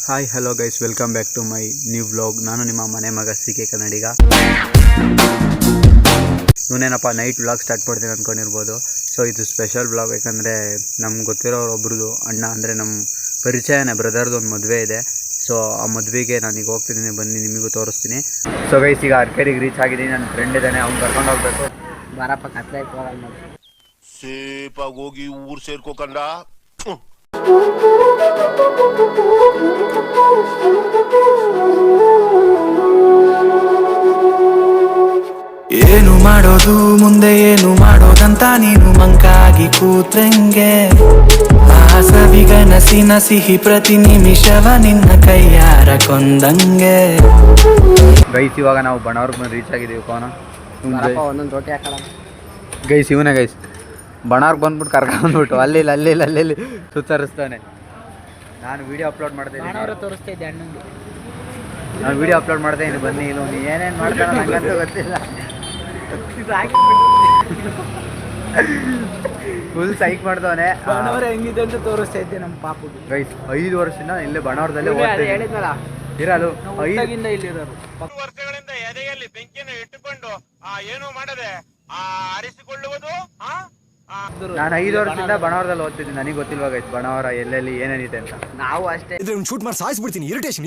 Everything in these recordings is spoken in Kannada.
Hi hello guys, welcome back to my new vlog. ನಾನು ನಿಮ್ಮ ಮನೆ ಮಗ ಸಿ.ಕೆ ಕನ್ನಡಿಗ. ಇವನೇನಪ್ಪ ನೈಟ್ ವ್ಲಾಗ್ ಸ್ಟಾರ್ಟ್ ಮಾಡ್ತೀನಿ ಅಂದ್ಕೊಂಡಿರ್ಬೋದು. ಸೊ ಇದು ಸ್ಪೆಷಲ್ ವ್ಲಾಗ್, ಯಾಕಂದರೆ ನಮ್ಗೆ ಗೊತ್ತಿರೋರು ಒಬ್ರದ್ದು ಅಣ್ಣ ಅಂದರೆ ನಮ್ಮ ಪರಿಚಯನೇ ಬ್ರದರ್ದು ಒಂದು ಮದುವೆ ಇದೆ. ಸೊ ಆ ಮದುವೆಗೆ ನಾನೀಗ ಹೋಗ್ತಿದ್ದೀನಿ, ಬನ್ನಿ ನಿಮಗೂ ತೋರಿಸ್ತೀನಿ. ಸೊ ಗೈಸ್, ಈಗ ಅರ್ಕೆರಿಗೆ ರೀಚ್ ಆಗಿದ್ದೀನಿ. ನನ್ನ ಫ್ರೆಂಡ್ ಇದ್ದಾನೆ, ಅವ್ನು ಕರ್ಕೊಂಡು ಹೋಗ್ಬೇಕು. ಬಾರಪ್ಪ, ಕತ್ಲೆ ಸೇಫಾಗಿ ಹೋಗಿ ಊರು ಸೇರ್ಕೋಕಂಡ. ಏನು ಮಾಡೋದು ಮುಂದೆ ಏನು ಮಾಡೋದಂತ ನೀನು ಮಂಕಾಗಿ ಕೂತ್ರಂಗೆ, ಆ ಸವಿಗನಸಿನ ಸಿಹಿ ಪ್ರತಿ ನಿಮಿಷವ ನಿನ್ನ ಕೈಯಾರ ಕೊಂದಂಗೆ. ಗೈಸ್, ಇವಾಗ ನಾವು ಬಣವ್ರಿಗೆ ಬಂದು ರೀಚ್ ಆಗಿದ್ದೀವಿ. ಒಂದೊಂದು ರೋಟಿ ಹಾಕೋಣ ಗೈಸ್. ಇವನೇ ಗೈಸ್, ಬಣವ್ರಿಗೆ ಬಂದ್ಬಿಟ್ಟು ಕರ್ಕೊಂಡ್ಬಿಟ್ಟು ಅಲ್ಲಿ ಸುತ್ತರಿಸ್ತಾನೆ. ನಾನು ವೀಡಿಯೋ ಅಪ್ಲೋಡ್ ಮಾಡ್ತಾ ಇದ್ದೀನಿ, ತೋರಿಸ್ತಾ ಇದ್ದೆ ಅಣ್ಣಂಗೆ. ನಾನು ವೀಡಿಯೋ ಅಪ್ಲೋಡ್ ಮಾಡ್ತಾ ಇದ್ದೀನಿ, ಬನ್ನಿ. ಇಲ್ಲ ಏನೇನು ಮಾಡ್ತಾರೋ ನನಗಂತೂ ಗೊತ್ತಿಲ್ಲ. ಫುಲ್ ಸೈಕ್ ಮಾಡ್ದವನೆ. ಹೆಂಗಿದೆ ಅಂತ ತೋರಿಸ್ತಾ ಇದ್ದೆ ನಮ್ಮ ಪಾಪುಗೆ. ಗೈಸ್, 5 ವರ್ಷದಿಂದ ಇಲ್ಲೇ ಬಣವರದಲ್ಲೇ ಹೇಳಿದ್ನಲ್ಲ, ಇರಲು 5 ಇಲ್ಲಿರೋರು. ವರ್ಷಗಳಿಂದ ಎದೆಯಲ್ಲಿ ಬೆಂಕಿಯನ್ನು ಇಟ್ಟುಕೊಂಡು ಏನು ಮಾಡದೆ ಆರಿಸಿಕೊಳ್ಳುವುದು. ನಾನು 5 ವರ್ಷದಿಂದ ಬಣವರದಲ್ಲಿ ಓದ್ತಿದ್ದೀನಿ, ನನಗೆ ಗೊತ್ತಿಲ್ವಾ ಗೈಸ್ ಬಣವರ ಎಲ್ಲೆಲ್ಲಿ ಏನೇನಿದೆ ಅಂತ. ನಾವು ಅಷ್ಟೇ ಶೂಟ್ ಮಾಡಿ ಸಾಯಿಸ್ಬಿಡ್ತೀನಿ. ಇರಿಟೇಷನ್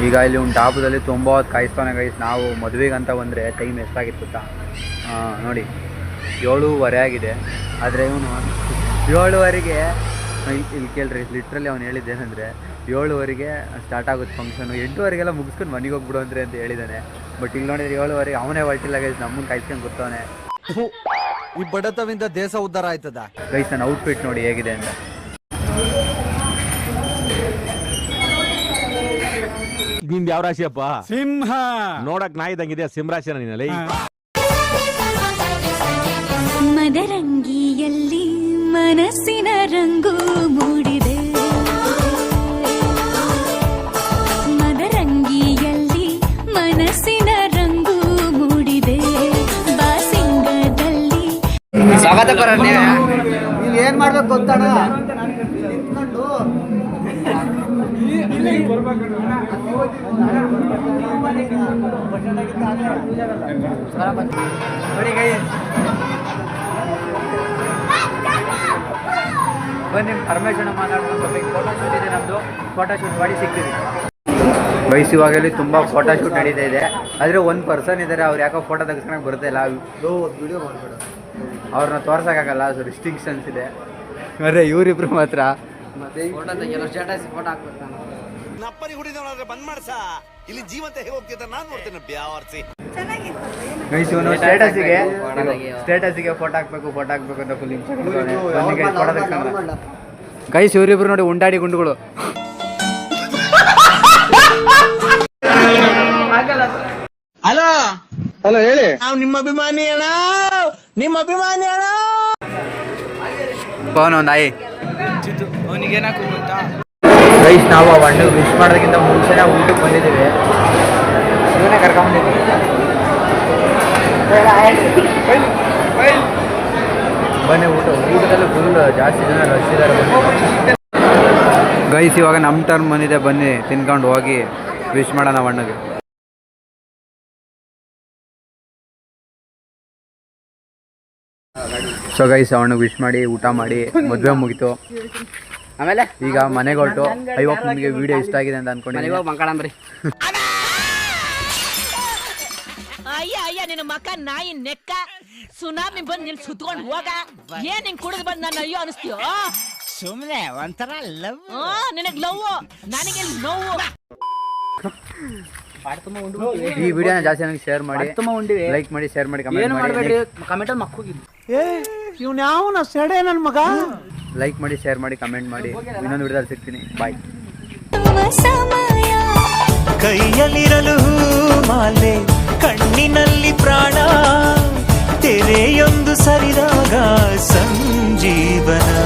ಈಗ ಇಲ್ಲಿ ಒಂದು ಟಾಪದಲ್ಲಿ ತುಂಬ ಹೊತ್ತು ಕಾಯಿಸ್ತಾನೆ ಗೈಸ್. ನಾವು ಮದುವೆಗೆ ಅಂತ ಬಂದರೆ ಟೈಮ್ ಎಷ್ಟಾಗಿತ್ತು ಗೊತ್ತಾ? ನೋಡಿ 7:30 ಆಗಿದೆ. ಆದರೆ ಇವನು 7:30ಗೆ ಇಲ್ಲಿ ಕೇಳ್ರಿ, ಲಿಟ್ರಲಿ ಅವ್ನು ಹೇಳಿದ್ದೇನೆಂದರೆ 7:30ಗೆ ಸ್ಟಾರ್ಟ್ ಆಗುತ್ತೆ ಫಂಕ್ಷನು, 8:30ಗೆಲ್ಲ ಮುಗಿಸ್ಕೊಂಡು ಮನೆಗೆ ಹೋಗ್ಬಿಡು ಅಂದರೆ ಅಂತ ಹೇಳಿದ್ದಾನೆ. ಬಟ್ ಇಲ್ಲಿ ನೋಡಿದ್ರೆ 7:30ಗೆ ಅವನೇ ಹೊರಟಿಲ್ಲ ಗೈಸ್, ನಮ್ಮನ್ನು ಕಾಯಿಸ್ಕೊಂಡು ಗೊತ್ತವನೆ. ಈ ಬಡತವಿಂದ ದೇಶ ಉದ್ಧಾರ ಆಯ್ತದ ಗೈಸ್. ನನ್ನ ಔಟ್ಫಿಟ್ ನೋಡಿ ಹೇಗಿದೆ ಅಂತ. ನಿಂದ ಯಾವ ರಾಶಿಯಪ್ಪ? ಸಿಂಹ. ನೋಡಕ್ ನಾಯಿದಂಗಿದೆ, ಸಿಂಹರಾಶಿನ ನೀನಲ್ಲಿ. ಮದರಂಗಿಯಲ್ಲಿ ಮನಸ್ಸಿನ ರಂಗು ಮೂಡಿದೆ, ಮದರಂಗಿಯಲ್ಲಿ ಮನಸ್ಸಿನ ರಂಗು ಮೂಡಿದೆ, ಬಾಸಿಂಗದಲ್ಲಿ. ಸ್ವಾಗತ ಬರ. ನೀವು ಏನು ಮಾಡ್ಬೇಕು ಗೊತ್ತಾಣ, ನಿಂತ್ಕೊಂಡು ಬನ್ನಿ ಪರ್ಮಿಷನ್ ಮಾತಾಡ್ಕೊಂಡು ಫೋಟೋ ಶೂಟ್ ಇದೆ ನಮ್ಮದು. ಫೋಟೋ ಶೂಟ್ ಮಾಡಿ ಸಿಗ್ತೀವಿ ಗೈಸ್. ಇವಾಗಲ್ಲಿ ತುಂಬ ಫೋಟೋ ಶೂಟ್ ನಡೀತಾ ಇದೆ. ಆದರೆ ಒಂದು ಪರ್ಸನ್ ಇದ್ದಾರೆ, ಅವ್ರು ಯಾಕೋ ಫೋಟೋ ತೆಗೆಸ್ಕೊಳಕ್ಕೆ ಬರ್ತಾಯಿಲ್ಲ. ವಿಡಿಯೋ ಮಾಡ್ಬೇಡ, ಅವ್ರನ್ನ ತೋರ್ಸೋಕ್ಕಾಗಲ್ಲ, ಸೊ ರಿಸ್ಟ್ರಿಕ್ಷನ್ಸ್ ಇದೆ. ಅಂದರೆ ಇವರಿಬ್ರು ಮಾತ್ರ ಫೋಟೋ ತೆಗಿಯಲ್ಲ, ಸ್ಟೇಟಸ್ ಫೋಟೋ ಹಾಕ್ಬೇಕು. ನಾನು ನಪ್ಪರಿ ಹುಡಿದವನಾದ್ರೆ ಬಂದ್ ಮಾಡ್ಸ, ಇಲ್ಲಿ ಜೀವಂತ ಹೇಗೆ ಹೋಗ್ತಿದ್ದ ನಾನು ನೋಡ್ತೇನೆ. ಬ್ಯಾವರ್ಸಿ ಗೈಸ್, ಇವನು ಸ್ಟೇಟಸ್ಗೆ ಫೋಟೋ ಹಾಕ್ಬೇಕು ಅಂತ ಫುಲ್ ಫೋಟೋ ತೆಗ್ಸ್ಕೊಂಡು. ಗೈಸ್, ಇವರಿಬ್ರು ನೋಡಿ ಉಂಡಾಡಿ ಗುಂಡುಗಳು. ಹಲೋ ಹೇಳಿ. ನಾವು ನಿಮ್ಮ ಅಭಿಮಾನಿ ಅಣ್ಣ. ಪವನ್ ಒಂದು ನಾಯಿ. ಅವನಿಗೇನಾಕು ಗೊತ್ತಾ ಗೈಸ್, ನಾವು ಆ ಹಣ್ಣು ವಿಶ್ ಮಾಡೋದಕ್ಕಿಂತ ಮುಂಚೆನೇ ಊಟಕ್ಕೆ ಬಂದಿದ್ದೀವಿ. ಇವನೇ ಕರ್ಕೊಂಡ್ಬಂದಿದ್ದೀವಿ. ಬನ್ನಿ, ಊಟದಲ್ಲಿ ಫುಲ್ ಜಾಸ್ತಿ ಜನ ರಶ್ ಇದ್ದಾರೆ. ಗೈಸ್, ಇವಾಗ ನಮ್ಮ ಟರ್ನ್ ಬಂದಿದೆ, ಬನ್ನಿ ತಿನ್ಕೊಂಡು ಹೋಗಿ ವಿಶ್ ಮಾಡೋಣ ಹಣ್ಣಿಗೆ. ಸೊ ಗೈಸ್, ಅವನಿಗೆ ವಿಶ್ ಮಾಡಿ ಊಟ ಮಾಡಿ ಮದುವೆ ಮುಗೀತು. ಆಮೇಲೆ ಈಗ ಮನೆಗೆ ಹೊರಟು. ಐ ಹೋಪ್ ನಿಮಗೆ ವಿಡಿಯೋ ಇಷ್ಟ ಆಗಿದೆ ಅಂತ ಅನ್ಕೊಂಡಿದ್ದೀನಿ. ಮಂಗಳಂಬ್ರಿ ಅಯ್ಯ ನಿನ್ನ ಮಕ್ಕ ನಾಯಿ ನೆಕ್ಕ ಸುನಾಮಿ ಬಂದು ನಿಲ್ ಸುತ್ಕೊಂಡು ಹೋಗ. ಏನ್ ಹಿಂಗ್ ಕುಡಿದು ಬಂದು ನಾನು ಅಯ್ಯೋ ಅನಿಸ್ತೀಯೋ? ಸುಮ್ಮನೆ ಒಂಥರ ಲವ್. ನಿನಗ್ ಲವ್, ನನಗೆ ನೋವು. ಈ ವಿಡಿಯೋನ ಜಾಸ್ತಿ ನನಗೆ ಶೇರ್ ಮಾಡಿ, ಲೈಕ್ ಮಾಡಿ, ಶೇರ್ ಮಾಡಿ, ಕಮೆಂಟ್ ಮಾಡಿ. ಕಮೆಂಟ್ ಮಕ್ಕೋಗಿದ್ದು ಇವ್ನ ಯಾವನ ಸೆಡೆ ನನ್ ಮಗ. ಲೈಕ್ ಮಾಡಿ, ಶೇರ್ ಮಾಡಿ, ಕಮೆಂಟ್ ಮಾಡಿ. ಇನ್ನೊಂದು ವಿಡಿಯೋದಲ್ಲಿ ಸಿಗ್ತೀನಿ. ಬಾಯ್. ಕೈಯಲ್ಲಿರಲು ಮಾಲೆ, ಕಣ್ಣಿನಲ್ಲಿ ಪ್ರಾಣ, ತೆರೆಯೊಂದು ಸರಿದಾಗ ಸಂಜೀವನ.